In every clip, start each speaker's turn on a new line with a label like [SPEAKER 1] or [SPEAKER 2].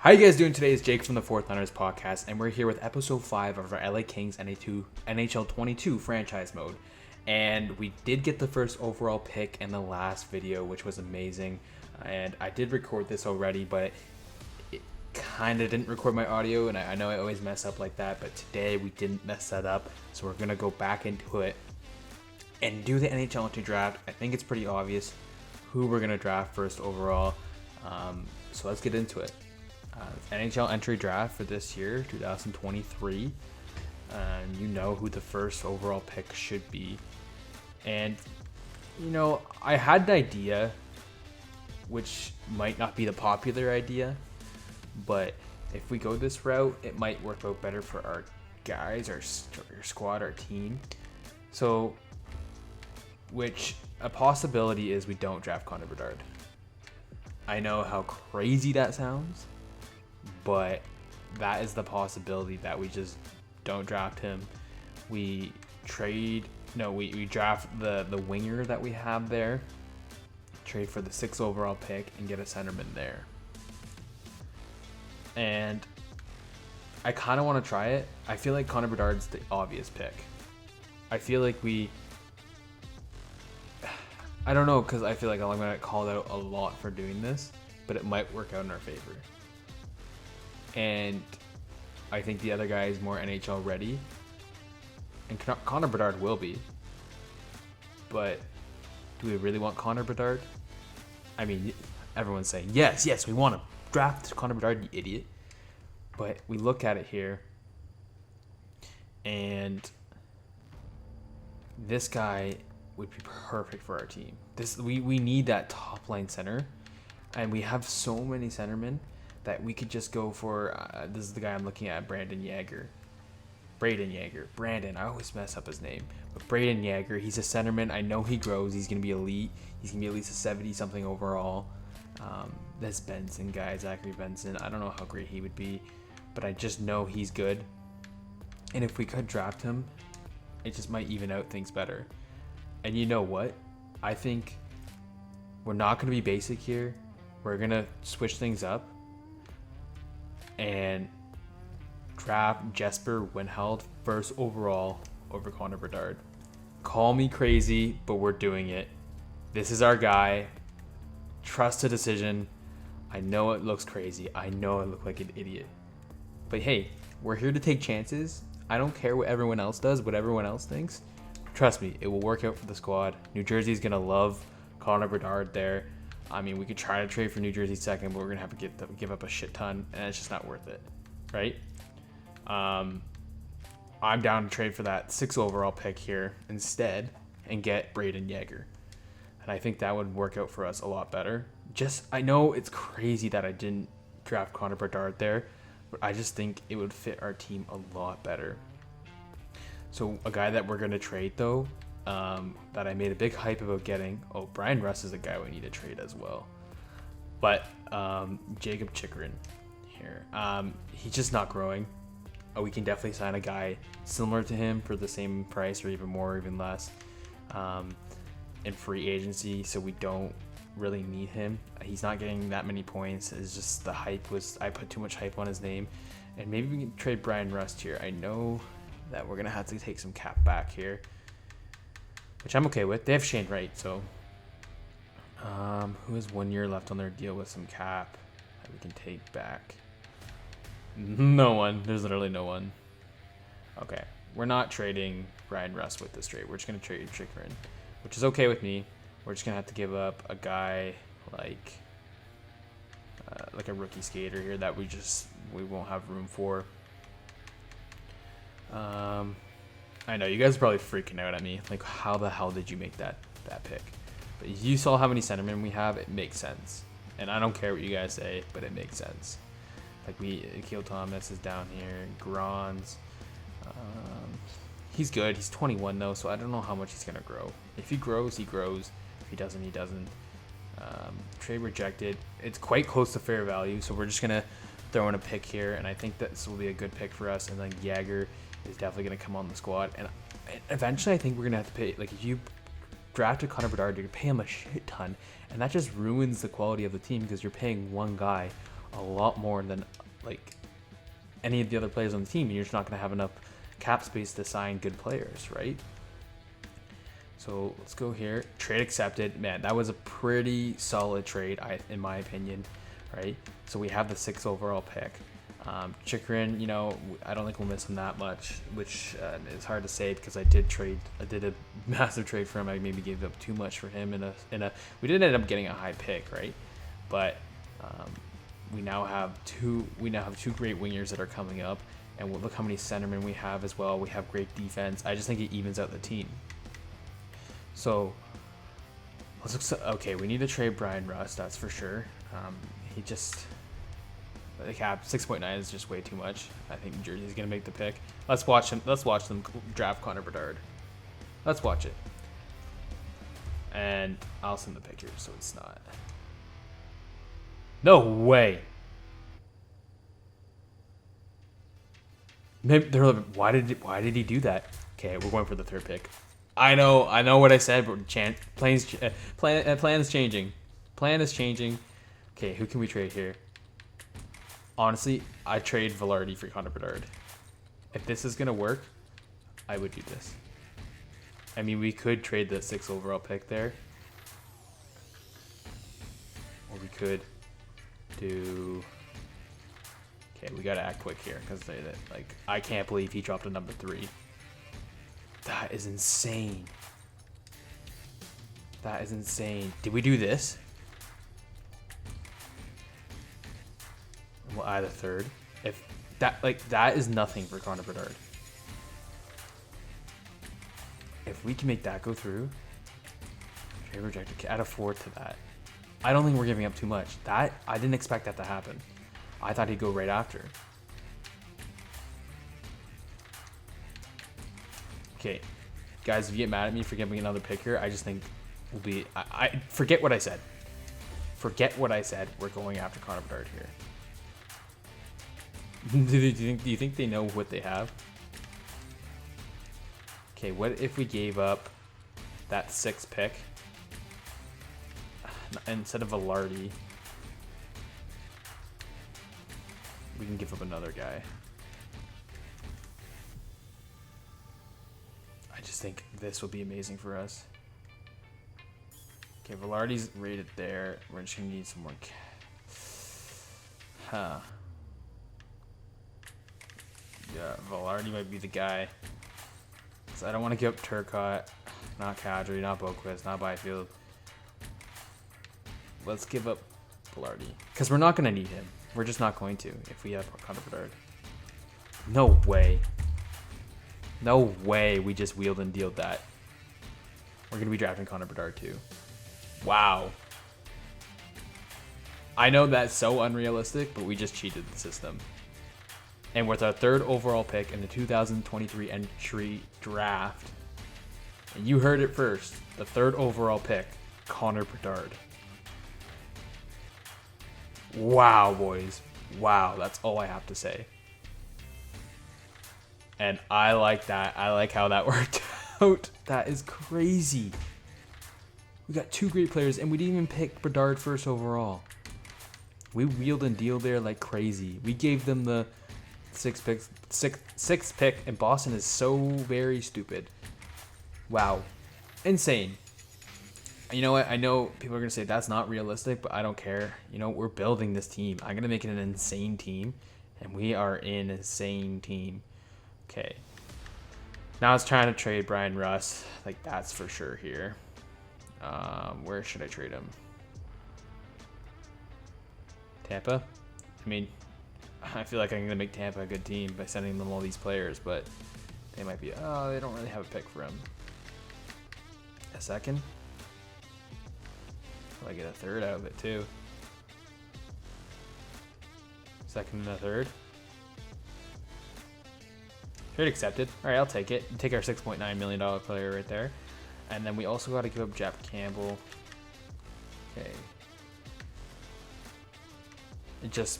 [SPEAKER 1] How you guys doing today? It's Jake from the Fourth Liners podcast, and we're here with episode 5 of our LA Kings NHL 22 franchise mode. And we did get the first overall pick in the last video, which was amazing. And I did record this already, but it kind of didn't record my audio, and I know I always mess up like that, but today we didn't mess that up. So we're going to go back into it and do the NHL entry draft. I think it's pretty obvious who we're going to draft first overall. So let's get into it. NHL entry draft for this year, 2023. You know who the first overall pick should be. And, you know, I had an idea, which might not be the popular idea, but if we go this route, it might work out better for our guys, our squad, our team. So, which a possibility is we don't draft Connor Bedard. I know how crazy that sounds, but that is the possibility that we just don't draft him. We draft the winger that we have there, trade for the 6th overall pick, and get a centerman there. And I kind of want to try it. I feel like Connor Bedard's the obvious pick. I feel like I don't know, because I feel like I'm going to get called out a lot for doing this, but it might work out in our favor. And I think the other guy is more NHL ready. And Connor Bedard will be. But do we really want Connor Bedard? I mean, everyone's saying, yes, we want to draft Connor Bedard, you idiot. But we look at it here, and this guy would be perfect for our team. We need that top line center, and we have so many centermen that we could just go for, this is the guy I'm looking at, Braden Yager. Brandon, I always mess up his name. But Braden Yager, he's a centerman. I know he grows. He's going to be elite. He's going to be at least a 70-something overall. This Benson guy, Zachary Benson, I don't know how great he would be, but I just know he's good. And if we could draft him, it just might even out things better. And you know what? I think we're not going to be basic here. We're going to switch things up and draft Jesper Winheld first overall over Connor Bedard. Call me crazy, but we're doing it. This is our guy. Trust the decision. I know it looks crazy. I know I look like an idiot. But hey, we're here to take chances. I don't care what everyone else does, what everyone else thinks. Trust me, it will work out for the squad. New Jersey's going to love Connor Bedard there. I mean, we could try to trade for New Jersey second, but we're going to have to give up a shit ton, and it's just not worth it, right? I'm down to trade for that 6th overall pick here instead and get Braden Yager. And I think that would work out for us a lot better. I know it's crazy that I didn't draft Connor Bedard there, but I just think it would fit our team a lot better. So a guy that we're going to trade, though, that I made a big hype about getting. Oh, Brian Russ is a guy we need to trade as well. But Jacob Chikrin here. He's just not growing. We can definitely sign a guy similar to him for the same price or even more or even less in free agency, so we don't really need him. He's not getting that many points. It's just the hype I put too much hype on his name. And maybe we can trade Brian Rust here. I know that we're going to have to take some cap back here, which I'm okay with. They have Shane Wright, so who has 1 year left on their deal with some cap that we can take back? No one. There's literally no one. Okay, we're not trading Brian Rust with this trade. We're just going to trade Chikrin, which is okay with me. We're just going to have to give up a guy like a rookie skater here that we won't have room for. I know you guys are probably freaking out at me. Like, how the hell did you make that pick? But you saw how many centermen we have. It makes sense. And I don't care what you guys say, but it makes sense. Like, Akil Thomas is down here. Grons. He's good. He's 21, though, so I don't know how much he's going to grow. If he grows, he grows. If he doesn't, he doesn't. Trade rejected. It's quite close to fair value, so we're just going to throw in a pick here, and I think this will be a good pick for us. And then Yager is definitely going to come on the squad. And eventually, I think we're going to have to pay, like, if you drafted Connor Bedard, you're going to pay him a shit ton, and that just ruins the quality of the team because you're paying one guy a lot more than like any of the other players on the team. You're just not going to have enough cap space to sign good players, right? So let's go here. Trade accepted. Man, that was a pretty solid trade, in my opinion, right? So we have the 6th overall pick. Chikrin, you know, I don't think we'll miss him that much, which is hard to say because I did a massive trade for him. I maybe gave up too much for him we did end up getting a high pick, right? But we now have two great wingers that are coming up, and look how many centermen we have as well. We have great defense. I just think it evens out the team. So let's look. Okay, we need to trade Brian Rust, that's for sure. He just. The cap 6.9 is just way too much. I think New Jersey's gonna make the pick. Let's watch them draft Connor Bedard. Let's watch it. And I'll send the picture so it's not. No way. Maybe why did he do that? Okay, we're going for the 3rd pick. I know what I said, but plan is changing. Plan is changing. Okay, who can we trade here? Honestly, I trade Velarde for Connor Bedard. If this is going to work, I would do this. I mean, we could trade the 6th overall pick there. Or we could do... Okay, we got to act quick here because like I can't believe he dropped a number 3. That is insane. That is insane. Did we do this? We'll add a 3rd. If that is nothing for Connor Bedard. If we can make that go through, trade rejected. Add a 4th to that. I don't think we're giving up too much. I didn't expect that to happen. I thought he'd go right after. Okay, guys, if you get mad at me for giving another pick here, I just think we'll be. I forget what I said. Forget what I said. We're going after Connor Bedard here. Do you think they know what they have? Okay, what if we gave up that 6th pick instead of Velarde? We can give up another guy. I just think this will be amazing for us. Okay, Velarde's rated there. We're just gonna need some more. Huh. Yeah, Velarde might be the guy. So I don't want to give up Turcotte, not Kadri, not Boquist, not Byfield. Let's give up Velarde. Because we're not going to need him. We're just not going to if we have Connor Bedard. No way. No way we just wheeled and dealed that. We're going to be drafting Connor Bedard too. Wow. I know that's so unrealistic, but we just cheated the system. And with our 3rd overall pick in the 2023 entry draft, and you heard it first, the 3rd overall pick, Connor Bedard. Wow, boys. Wow, that's all I have to say. And I like that. I like how that worked out. That is crazy. We got 2 great players, and we didn't even pick Bedard 1st overall. We wheeled and dealed there like crazy. We gave them the 6th pick, and Boston is so very stupid. Wow. Insane. You know what? I know people are going to say that's not realistic, but I don't care. You know, we're building this team. I'm going to make it an insane team, and we are an insane team. Okay. Now it's trying to trade Brian Rust. Like, that's for sure here. Where should I trade him? Tampa? I mean, I feel like I'm going to make Tampa a good team by sending them all these players, but they might be, oh, they don't really have a pick for him. A 2nd? I get a 3rd out of it too. 2nd and a 3rd. Trade accepted. All right, I'll take it. Take our $6.9 million player right there. And then we also got to give up Jeff Campbell. Okay.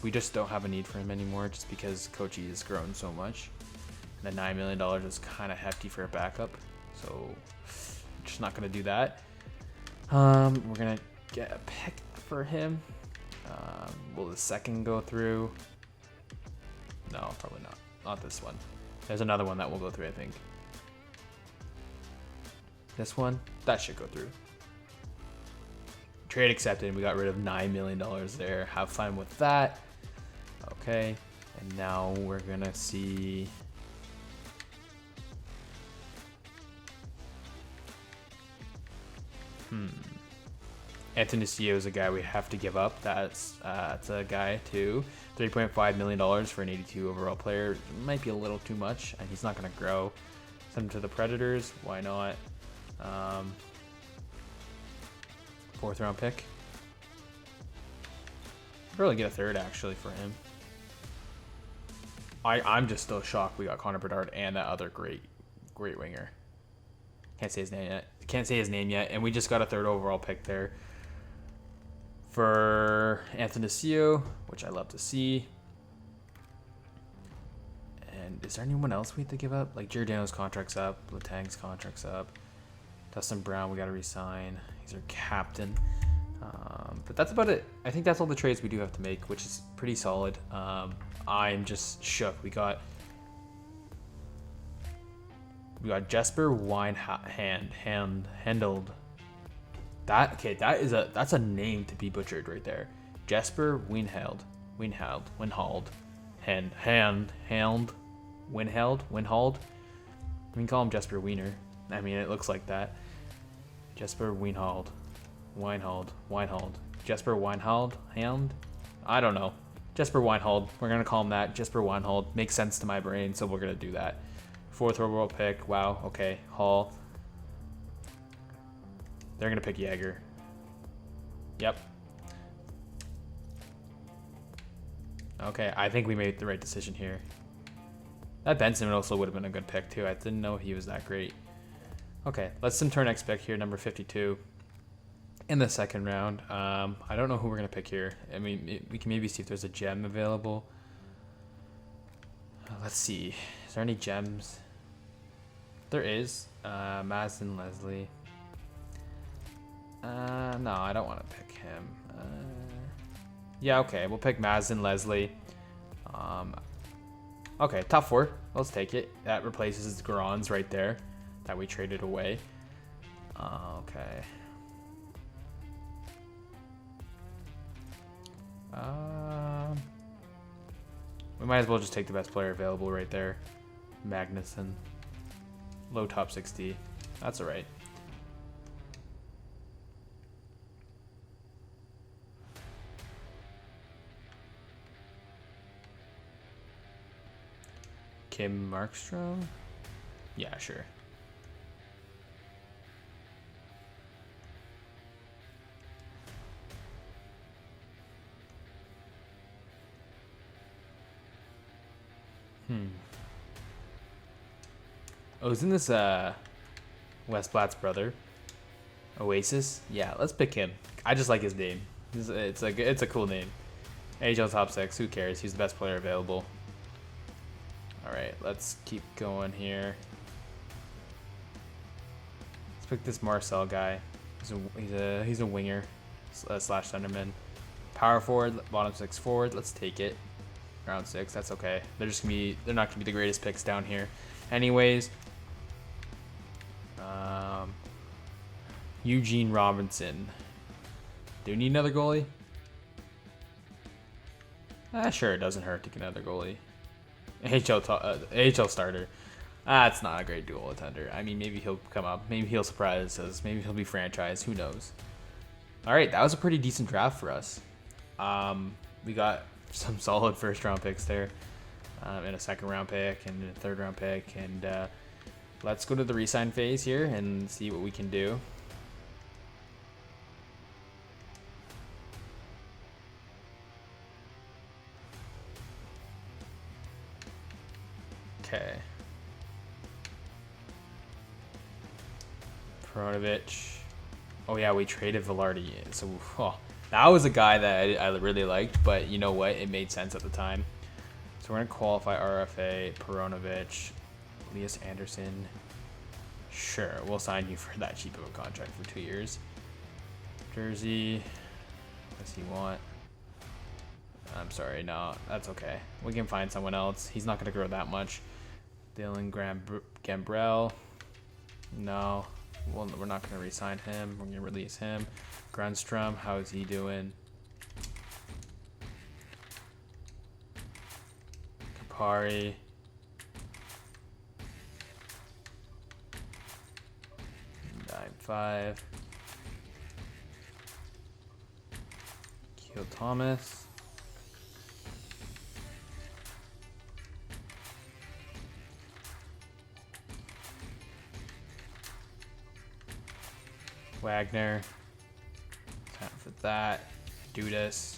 [SPEAKER 1] We just don't have a need for him anymore just because Kochi has grown so much. And the $9 million is kind of hefty for a backup. So just not going to do that. We're going to get a pick for him. Will the second go through? No, probably not. Not this one. There's another one that will go through, I think. This one? That should go through. Trade accepted. We got rid of $9 million there. Have fun with that. Okay. And now we're going to see... Anthony is a guy we have to give up. That's a guy too. $3.5 million for an 82 overall player. Might be a little too much, and he's not going to grow. Send him to the Predators. Why not? 4th round pick. Probably get a 3rd actually for him. I'm just still shocked we got Connor Bedard and that other great winger. Can't say his name yet. And we just got a 3rd overall pick there for Anthony, which I love to see. And is there anyone else we have to give up? Like Giordano's contract's up, Letang's contract's up. Dustin Brown, we got to resign. He's our captain. But that's about it. I think that's all the trades we do have to make, which is pretty solid. I'm just shook. We got Jesper Handled. That's a name to be butchered right there. Jesper Winheld. We can call him Jesper Wiener. I mean, it looks like that. Jesper Weinhold. Jesper Weinhold? I don't know. Jesper Weinhold. We're going to call him that. Jesper Weinhold. Makes sense to my brain, so we're going to do that. 4th overall pick. Wow. Okay. Hall. They're going to pick Jäger. Yep. Okay. I think we made the right decision here. That Benson also would have been a good pick, too. I didn't know he was that great. Okay. Let's sim to our next pick here, number 52. In the 2nd round. I don't know who we're going to pick here. I mean, we can maybe see if there's a gem available. Let's see. Is there any gems? There is. Madsen Leslie. No, I don't want to pick him. Yeah, okay. We'll pick Madsen Leslie. Okay, top 4. Let's take it. That replaces Grons right there that we traded away. Okay. We might as well just take the best player available right there. Magnuson. Low top 60. That's alright. Kim Markstrom? Yeah, sure. Oh, isn't this Wes Blatt's brother? Oasis? Yeah, let's pick him. I just like his name. It's a cool name. AHL top 6. Who cares? He's the best player available. All right, let's keep going here. Let's pick this Marcel guy. He's a winger slash centerman. Power forward, bottom 6 forward. Let's take it. Round 6. That's okay. They're not gonna be the greatest picks down here, anyways. Eugene Robinson. Do we need another goalie? Sure, it doesn't hurt to get another goalie. AHL starter. That's not a great dual attender. I mean, maybe he'll come up. Maybe he'll surprise us. Maybe he'll be franchised. Who knows? All right, that was a pretty decent draft for us. We got some solid 1st round picks there, and a 2nd round pick and a 3rd round pick. And let's go to the resign phase here and see what we can do. Okay. Peronovich. Oh yeah, we traded Velarde. So that was a guy that I really liked, but you know what? It made sense at the time. So we're gonna qualify RFA, Peronovich, Elias Anderson. Sure, we'll sign you for that cheap of a contract for 2 years. Jersey. What does he want? I'm sorry, no, that's okay. We can find someone else. He's not going to grow that much. Dylan Gambrell. No, well, we're not going to re-sign him. We're going to release him. Grunstrom, how is he doing? Kapari. 9-5. Keel Thomas. Wagner. Time for that. Dudas.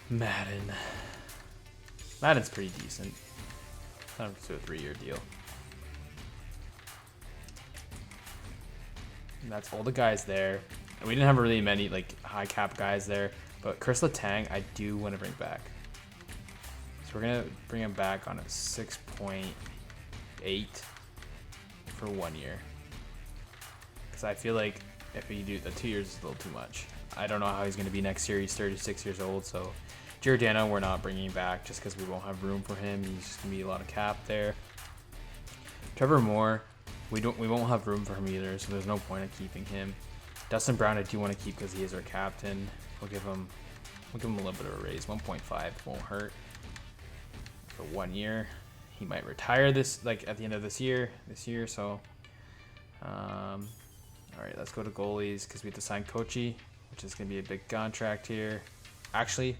[SPEAKER 1] Madden. Madden's pretty decent. Time to do a 3-year deal. And that's all the guys there. And we didn't have really many like high cap guys there, but Chris Letang I do want to bring back. So we're gonna bring him back on a 6.8 for 1 year. Because I feel like if we do the 2 years is a little too much. I don't know how he's gonna be next year. He's 36 years old, so Giordano we're not bringing back just because we won't have room for him. He's just gonna be a lot of cap there. Trevor Moore, we won't have room for him either, so there's no point in keeping him. Dustin Brown I do want to keep because he is our captain. We'll give him a little bit of a raise. 1.5 won't hurt for 1 year. He might retire this like at the end of this year. So all right, let's go to goalies because we have to sign Kochi, which is gonna be a big contract here. Actually,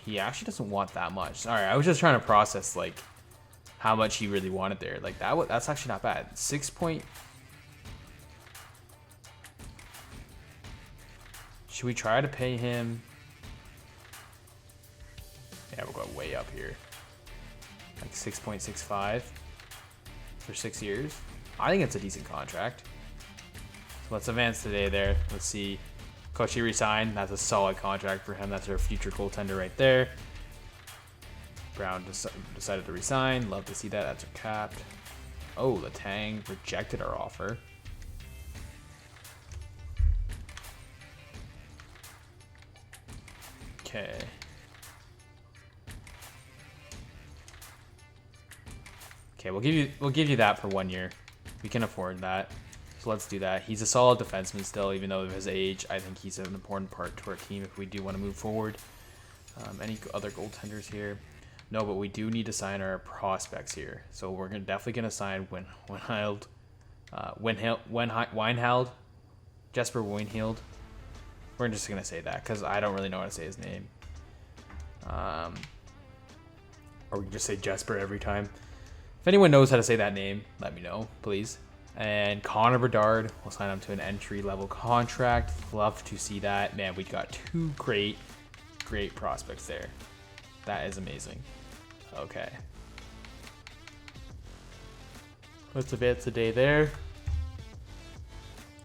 [SPEAKER 1] he actually doesn't want that much. All right, I was just trying to process like how much he really wanted there. Like that's actually not bad. 6 point. Should we try to pay him? Yeah, we'll go way up here. Like 6.65 for 6 years. I think it's a decent contract. So let's advance today there. Let's see. Kochi resigned. That's a solid contract for him. That's our future goaltender right there. Brown decided to resign. Love to see that. That's a capped. Oh, Letang rejected our offer. Okay. Okay, we'll give you that for 1 year. We can afford that. So let's do that. He's a solid defenseman still, even though of his age. I think he's an important part to our team if we do want to move forward. Any other goaltenders here? No, but we do need to sign our prospects here. So we're definitely gonna sign Weinheld, Jesper Weinheld. We're just gonna say that because I don't really know how to say his name. Or we can just say Jesper every time. If anyone knows how to say that name, let me know, please. And Connor Bedard, we'll sign him to an entry-level contract. Love to see that. Man, we got two great prospects there. That is amazing. Okay. Let's advance the day there.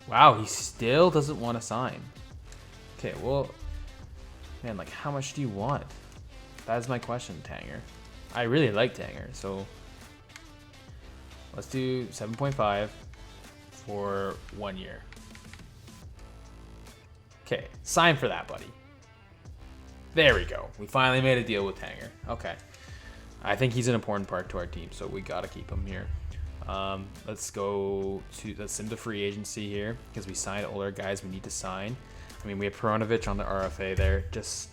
[SPEAKER 1] Wow, he still doesn't want to sign. Okay, well, man, like, how much do you want? That is my question, Tanger. I really like Tanger, so let's do 7.5 for 1 year. Okay, sign for that, buddy. There we go. We finally made a deal with Tanger. Okay. I think he's an important part to our team, so we got to keep him here. Let's send the free agency here because we signed all our guys we need to sign. I mean, we have Peronovich on the RFA there. Just,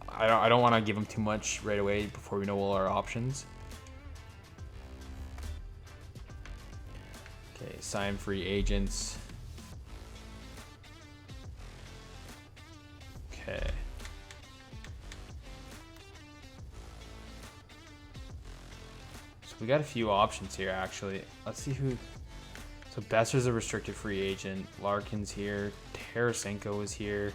[SPEAKER 1] I don't want to give him too much right away before we know all our options. Okay, sign free agents. Okay. So we got a few options here, actually. Let's see who. So Besser's a restricted free agent. Larkin's here. Tarasenko is here.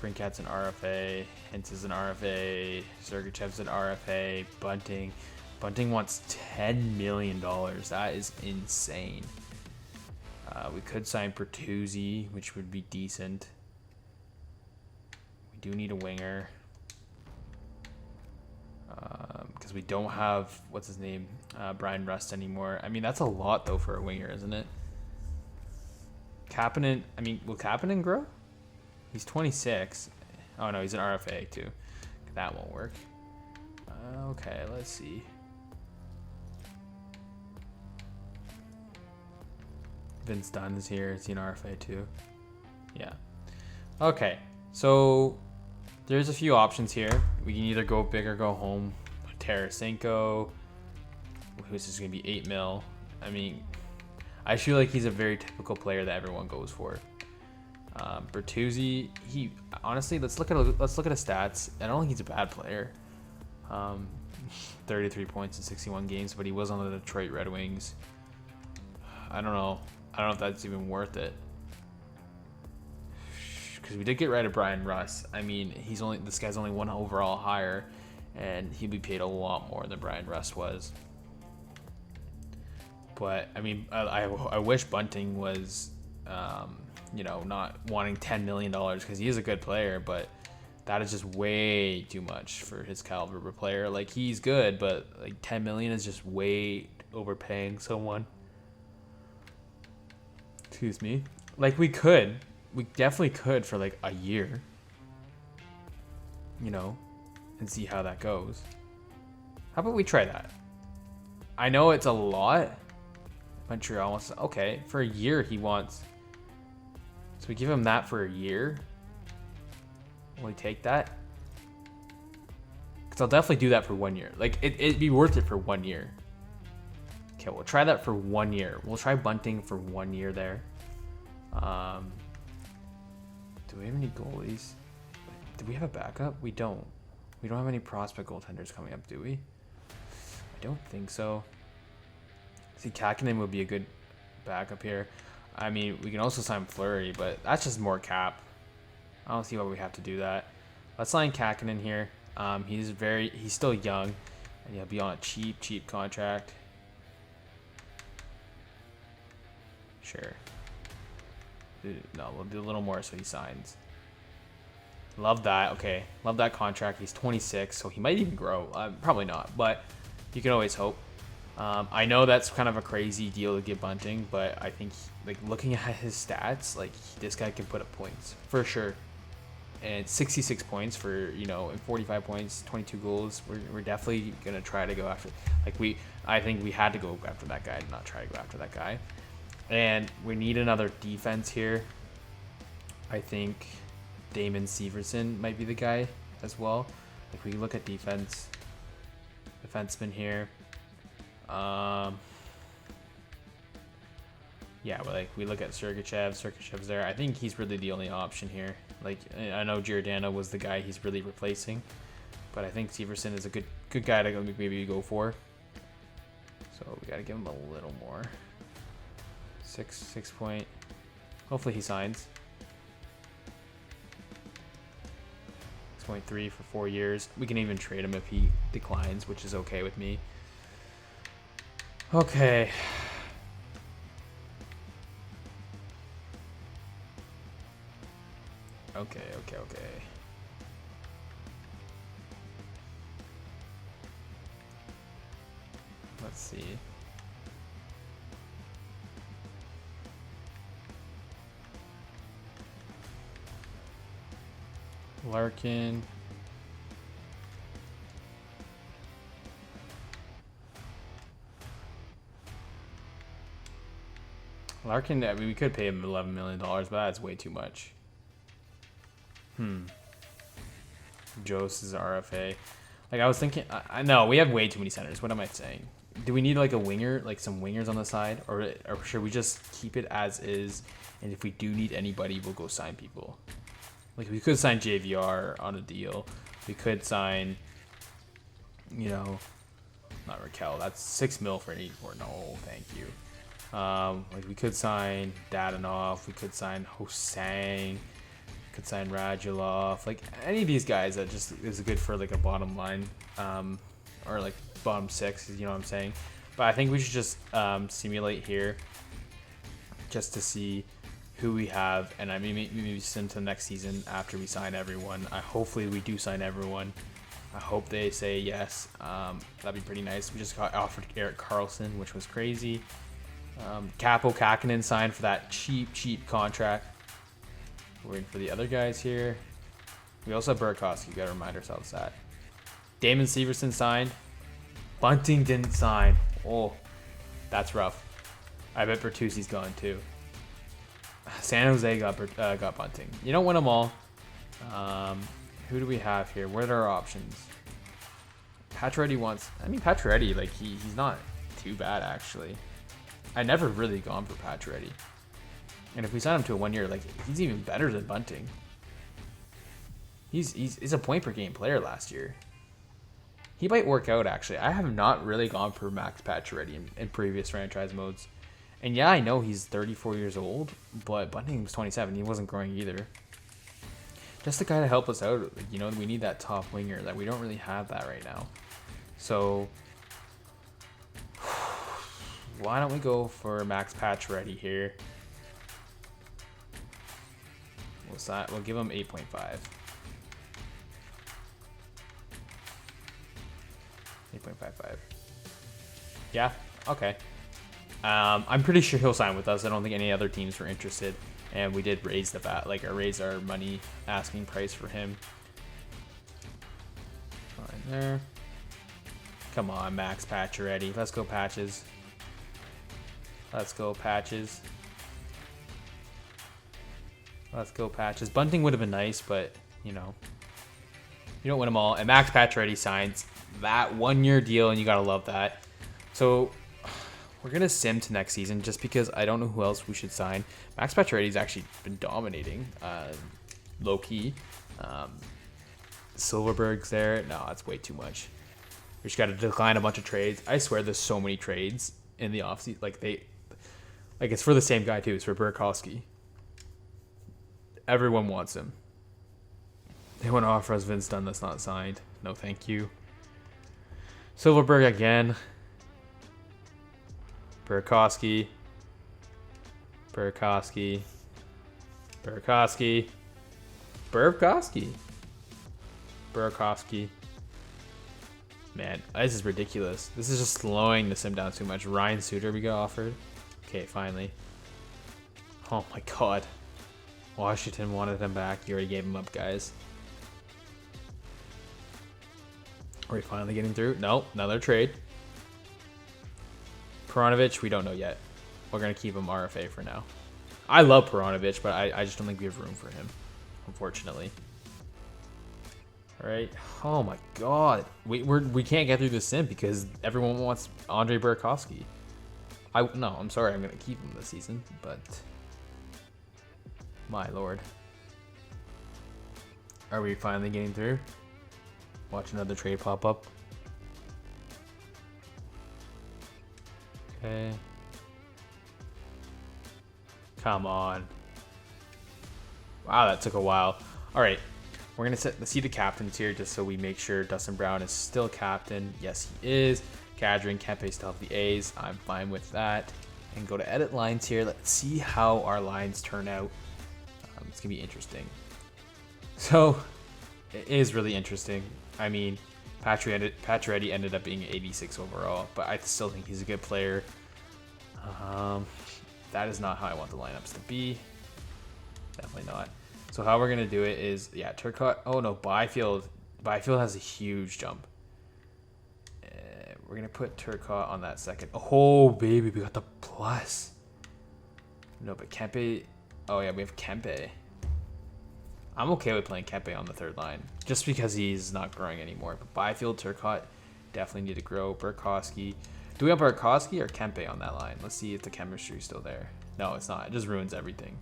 [SPEAKER 1] Brinkat's an RFA. Hintz is an RFA. Sergachev's an RFA. Bunting. Bunting wants $10 million. That is insane. We could sign Bertuzzi, which would be decent. We do need a winger. because we don't have, what's his name, Brian Rust anymore. I mean, that's a lot though for a winger, isn't it? Kapanen, I mean, will Kapanen grow? He's 26. Oh no, he's an RFA too. That won't work. Okay, let's see. Vince Dunn is here. Is he an RFA too? Yeah. Okay, so there's a few options here. We can either go big or go home. Tarasenko, who's just going to be 8 mil. I mean, I feel like he's a very typical player that everyone goes for. Bertuzzi, he honestly, let's look at his stats. I don't think he's a bad player. 33 points in 61 games, but he was on the Detroit Red Wings. I don't know if that's even worth it. Because we did get rid of Brian Russ. I mean, this guy's only 1 overall higher, and he'd be paid a lot more than Brian Russ was. But I mean, I wish Bunting was, not wanting $10 million, because he is a good player, but that is just way too much for his caliber of a player. Like, he's good, but like 10 million is just way overpaying someone. Excuse me. Like, we definitely could for like a year, and see how that goes. How about we try that? I know it's a lot. Montreal wants to, okay, for a year he wants. So we give him that for a year. Will he take that? Because I'll definitely do that for 1 year. Like, it'd be worth it for 1 year. Okay, we'll try that for 1 year. We'll try Bunting for 1 year there. Do we have any goalies? Do we have a backup? We don't. We don't have any prospect goaltenders coming up, do we? I don't think so. See, Kakinen would be a good backup here. I mean, we can also sign Fleury, but that's just more cap. I don't see why we have to do that. Let's sign Kakinen here. He's still young, and he'll be on a cheap contract. Sure. No, we'll do a little more so he signs. Love that. Okay, love that contract. He's 26, so he might even grow. Probably not, but you can always hope. I know that's kind of a crazy deal to give Bunting, but I think, like, looking at his stats, like, this guy can put up points for sure. And 66 points for, and 45 points, 22 goals. We're definitely gonna try to go after. I think we had to go after that guy, not try to go after that guy. And we need another defense here. I think Damon Severson might be the guy as well. Like, we can look at defenseman here. Yeah, but like, we look at Sergachev's there. I think he's really the only option here. Like, I know Giordano was the guy he's really replacing, but I think Severson is a good guy to maybe go for. So we gotta give him a little more. 6 point. Hopefully he signs. 6.3 for 4 years. We can even trade him if he declines, which is okay with me. Okay. Okay. Let's see. Larkin. Larkin, I mean, we could pay him $11 million, but that's way too much. Jost is RFA. Like, I was thinking, I know we have way too many centers. What am I saying? Do we need like a winger, like some wingers on the side, or should we just keep it as is? And if we do need anybody, we'll go sign people. Like, we could sign JVR on a deal. We could sign, not Raquel. That's $6 million for an 84. No, thank you. Like, we could sign Dadonov. We could sign Hosang. We could sign Radulov. Like, any of these guys that just is good for like a bottom line, or like bottom six. You know what I'm saying? But I think we should just simulate here, just to see who we have, and I mean maybe send to the next season after we sign everyone. Hopefully we do sign everyone, I hope they say yes. That'd be pretty nice. We just got offered Eric Carlson, which was crazy. Capo Kakinen signed for that cheap contract. We're waiting for the other guys here. We also have Burakovsky. Got to remind ourselves that. Damon Severson signed. Bunting didn't sign. Oh, that's rough. I bet Bertuzzi's gone too. San Jose got Bunting. You don't win them all. Who do we have here? What are our options? Pacioretty wants... I mean, Pacioretty, like, he's not too bad, actually. I never really gone for Pacioretty. And if we sign him to a 1 year, like, he's even better than Bunting. He's a point-per-game player last year. He might work out, actually. I have not really gone for Max Pacioretty in previous franchise modes. And yeah, I know he's 34 years old, but Bunting was 27. He wasn't growing either. Just the guy to help us out. You know, we need that top winger. That we don't really have that right now. So, why don't we go for Max Pacioretty here? We'll give him 8.5. 8.55. Yeah, okay. I'm pretty sure he'll sign with us. I don't think any other teams were interested. And we did raise raise our money asking price for him. Fine there. Come on, Max Pacioretty. Let's go, Patches. Let's go, Patches. Let's go, Patches. Bunting would have been nice, but, you know, you don't win them all. And Max Pacioretty signs that 1 year deal, and you got to love that. So we're going to sim to next season just because I don't know who else we should sign. Max Pacioretty's actually been dominating, low-key. Silverberg's there. No, that's way too much. We just got to decline a bunch of trades. I swear there's so many trades in the offseason. Like, it's for the same guy, too. It's for Burakovsky. Everyone wants him. They want to offer us Vince Dunn that's not signed. No, thank you. Silverberg again. Burakovsky. Burakovsky. Burakovsky. Burakovsky. Burakovsky. Man, this is ridiculous. This is just slowing the sim down too much. Ryan Suter we got offered. Okay, finally. Oh my god. Washington wanted him back. You already gave him up, guys. Are we finally getting through? No, another trade. Peronovich, we don't know yet. We're going to keep him RFA for now. I love Peronovich, but I just don't think we have room for him, unfortunately. All right. Oh, my God. We can't get through the sim because everyone wants Andre Burakovsky. No, I'm sorry. I'm going to keep him this season, but my lord. Are we finally getting through? Watch another trade pop up. Okay. Come on. Wow, that took a while. All right. We're going to see the captains here just so we make sure Dustin Brown is still captain. Yes, he is. Kadri and Kempe still have the A's. I'm fine with that. And go to edit lines here. Let's see how our lines turn out. It's going to be interesting. So, it is really interesting. I mean, Pacioretty ended up being 86 overall, but I still think he's a good player. That is not how I want the lineups to be. Definitely not. So how we're going to do it is, yeah, Turcotte. Oh, no, Byfield. Byfield has a huge jump. We're going to put Turcotte on that second. Oh, baby, we got the plus. No, but Kempe. Oh, yeah, we have Kempe. I'm okay with playing Kempe on the third line just because he's not growing anymore. But Byfield, Turcotte definitely need to grow. Burakovsky. Do we have Burakovsky or Kempe on that line? Let's see if the chemistry is still there. No, it's not. It just ruins everything.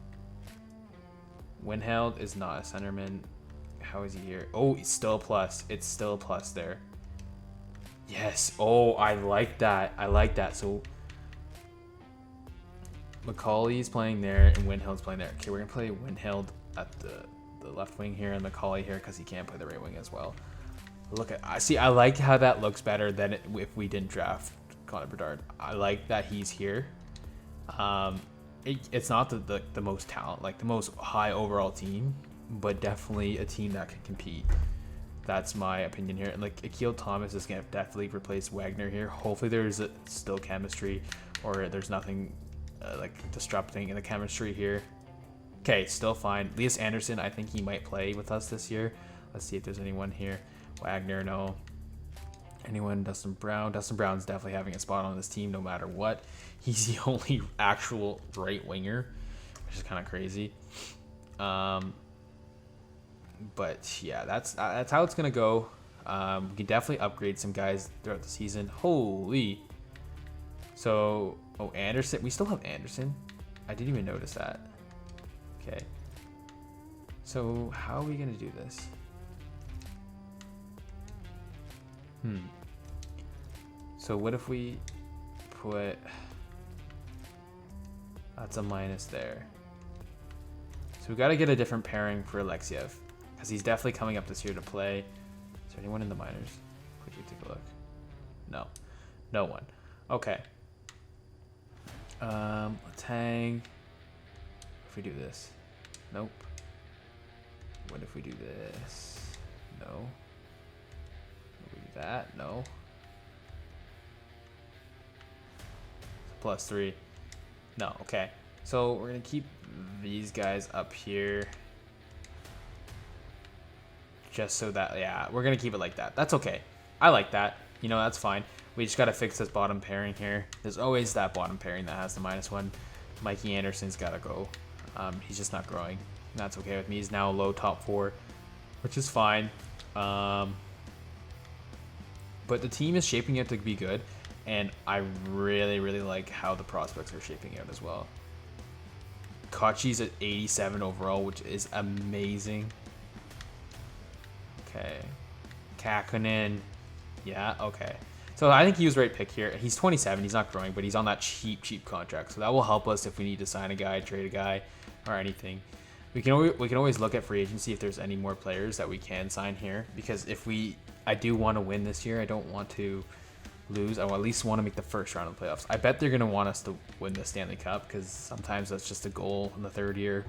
[SPEAKER 1] Winheld is not a centerman. How is he here? Oh, it's still a plus. It's still a plus there. Yes. Oh, I like that. I like that. So McCauley's playing there and Winheld's playing there. Okay, we're going to play Winheld at the left wing here and McCauley here because he can't play the right wing as well. Look at, I like how that looks better than if we didn't draft Connor Bedard. I like that he's here. It's not the most talent, like the most high overall team, but definitely a team that can compete. That's my opinion here. And like Akil Thomas is gonna definitely replace Wagner here. Hopefully there's still chemistry, or there's nothing like disrupting in the chemistry here. Okay, still fine. Elias Anderson, I think he might play with us this year. Let's see if there's anyone here. Wagner, no. Anyone? Dustin Brown. Dustin Brown's definitely having a spot on this team no matter what. He's the only actual right winger, which is kind of crazy. But yeah, that's how it's gonna go. We can definitely upgrade some guys throughout the season. Holy! So, oh, Anderson. We still have Anderson. I didn't even notice that. Okay. So how are we gonna do this? So what if we put? That's a minus there. So we got to get a different pairing for Alexiev, because he's definitely coming up this year to play. Is there anyone in the minors? Quickly take a look. No. No one. Okay. Let's hang. If we do this. Nope. What if we do this? No. If we do that? No. +3. No. Okay. So we're going to keep these guys up here. Just so that, yeah, we're going to keep it like that. That's okay. I like that. You know, that's fine. We just got to fix this bottom pairing here. There's always that bottom pairing that has the -1. Mikey Anderson's got to go. He's just not growing. That's okay with me. He's now low top 4, which is fine. But the team is shaping out to be good, and I really, really like how the prospects are shaping out as well. Kochi's at 87 overall, which is amazing. Okay. Kakkonen. Yeah, okay. So I think he was the right pick here. He's 27. He's not growing, but he's on that cheap contract. So that will help us if we need to sign a guy, trade a guy, or anything. We can always look at free agency if there's any more players that we can sign here. Because I do want to win this year. I don't want to lose. I at least want to make the first round of the playoffs. I bet they're going to want us to win the Stanley Cup, because sometimes that's just a goal in the third year.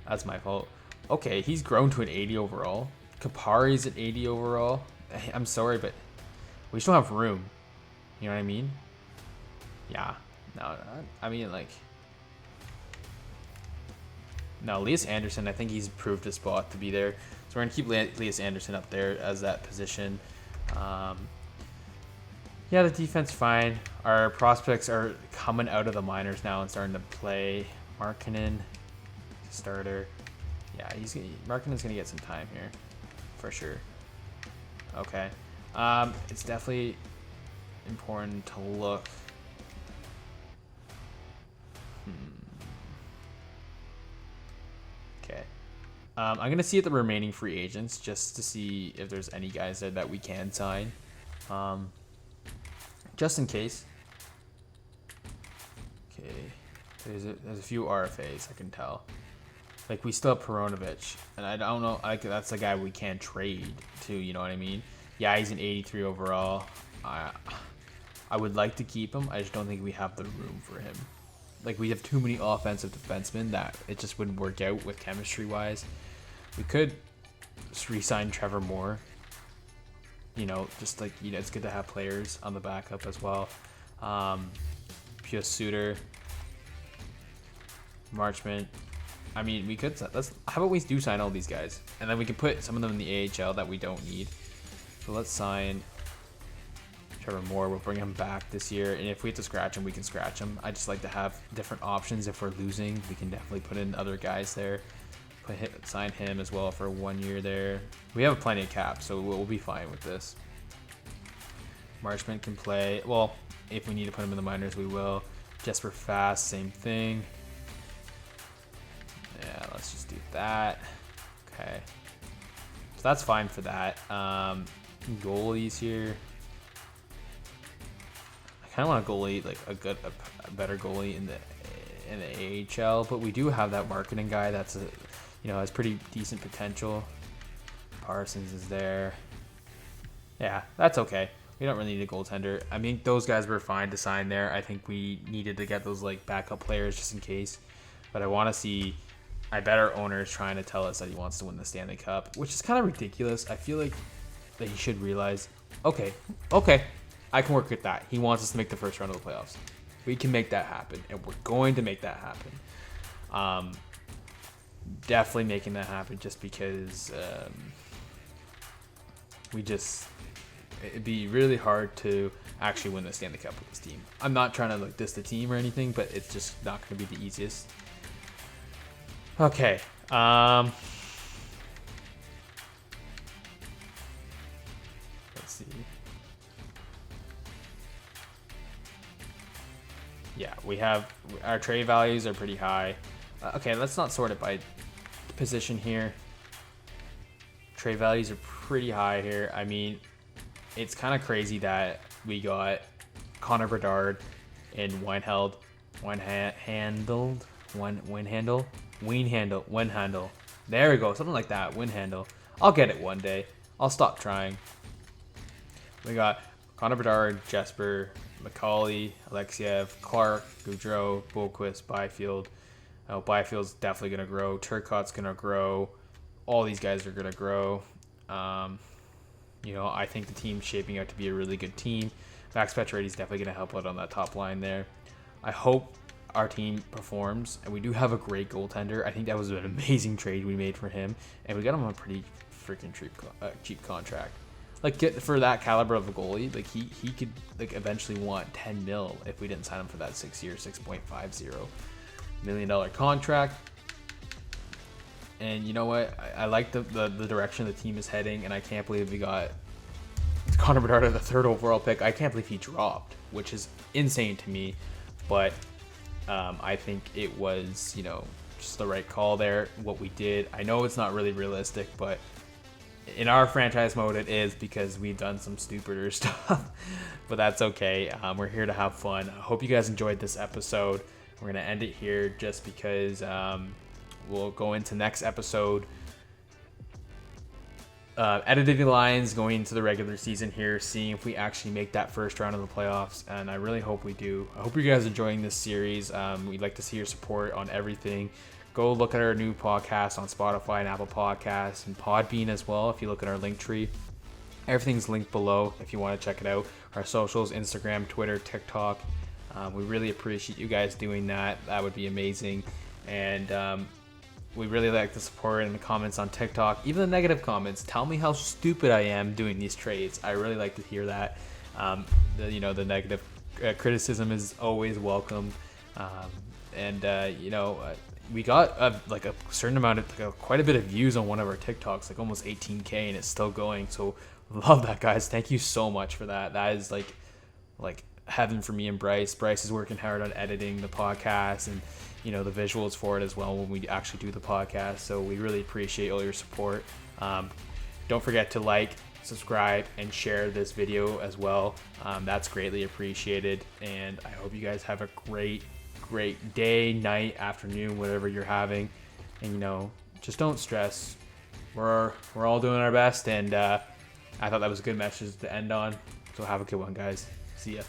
[SPEAKER 1] That's my fault. Okay, he's grown to an 80 overall. Kapari's at 80 overall. I'm sorry, but we still have room. You know what I mean? Yeah. No, I mean, like... No, Elias Anderson, I think he's proved his spot to be there. So we're going to keep Elias Anderson up there as that position. Yeah, the defense fine. Our prospects are coming out of the minors now and starting to play. Markkanen, starter. Yeah, Markkanen's going to get some time here, for sure. Okay. It's definitely important to look. Okay. I'm going to see at the remaining free agents just to see if there's any guys there that we can sign. Just in case. Okay. There's a few RFAs, I can tell. Like, we still have Peronovich, and I don't know, like, that's the guy we can't trade to, you know what I mean? Yeah, he's an 83 overall. I would like to keep him. I just don't think we have the room for him. Like, we have too many offensive defensemen that it just wouldn't work out with chemistry-wise. We could just re-sign Trevor Moore. You know, just like, you know, it's good to have players on the backup as well. Pius Suter, Marchment. I mean, we could. How about we do sign all these guys, and then we can put some of them in the AHL that we don't need. So let's sign Trevor Moore. We'll bring him back this year, and if we have to scratch him, we can scratch him. I just like to have different options. If we're losing, we can definitely put in other guys there. Sign him as well for 1 year there. We have plenty of cap, so we'll be fine with this. Marchment can play. Well, if we need to put him in the minors, we will. Jesper Fast, same thing. Yeah, let's just do that. Okay. So that's fine for that. Goalies here. I kind of want a goalie, like a better goalie in the AHL, but we do have that marketing guy that's has pretty decent potential. Parsons is there. Yeah, that's okay. We don't really need a goaltender. I mean, those guys were fine to sign there. I think we needed to get those like backup players just in case. But I want to see I bet our owner is trying to tell us that he wants to win the Stanley Cup, which is kind of ridiculous. I feel like that he should realize, okay, I can work with that. He wants us to make the first round of the playoffs. We can make that happen, and we're going to make that happen. Definitely making that happen, just because it'd be really hard to actually win the Stanley Cup with this team. I'm not trying to like diss the team or anything, but it's just not going to be the easiest. Okay. Let's see. Yeah, we have our trade values are pretty high. Okay, let's not sort it by position here. Trade values are pretty high here. I mean, it's kind of crazy that we got Connor Bedard and Weinhandel. There we go, something like that. Windhandle. I'll get it one day. I'll stop trying. We got Connor Bedard, Jesper, McCauley, Alexiev, Clark, Goudreau, Boquist, Byfield. Byfield's definitely gonna grow. Turcotte's gonna grow. All these guys are gonna grow. I think the team's shaping out to be a really good team. Max Pacioretty's definitely gonna help out on that top line there. I hope our team performs, and we do have a great goaltender. I think that was an amazing trade we made for him, and we got him on a pretty freaking cheap contract. Like, for that caliber of a goalie, like he could like eventually want 10 mil if we didn't sign him for that 6-year, $6.50 million contract. And you know what? I like the direction the team is heading, and I can't believe we got Connor Bedard at the 3rd overall pick. I can't believe he dropped, which is insane to me. But I think it was, just the right call there, what we did. I know it's not really realistic, but in our franchise mode it is, because we've done some stupider stuff. But that's okay. We're here to have fun. I hope you guys enjoyed this episode. We're going to end it here just because we'll go into next episode. Editing the lines going into the regular season here, seeing if we actually make that first round of the playoffs, and I really hope we do. I hope you guys are enjoying this series. We'd like to see your support on everything. Go look at our new podcast on Spotify and Apple Podcasts and Podbean as well. If you look at our link tree, everything's linked below if you want to check it out. Our socials: Instagram, Twitter, TikTok. We really appreciate you guys doing that. That would be amazing. And we really like the support in the comments on TikTok, even the negative comments. Tell me how stupid I am doing these trades. I really like to hear that. The negative criticism is always welcome. We got a certain amount of quite a bit of views on one of our TikToks, like almost 18K, and it's still going. So love that, guys. Thank you so much for that. That is like heaven for me and Bryce. Bryce is working hard on editing the podcast and the visuals for it as well when we actually do the podcast. So we really appreciate all your support. Don't forget to like, subscribe, and share this video as well. That's greatly appreciated. And I hope you guys have a great day, night, afternoon, whatever you're having. And just don't stress. We're all doing our best, and I thought that was a good message to end on. So have a good one, guys. See ya.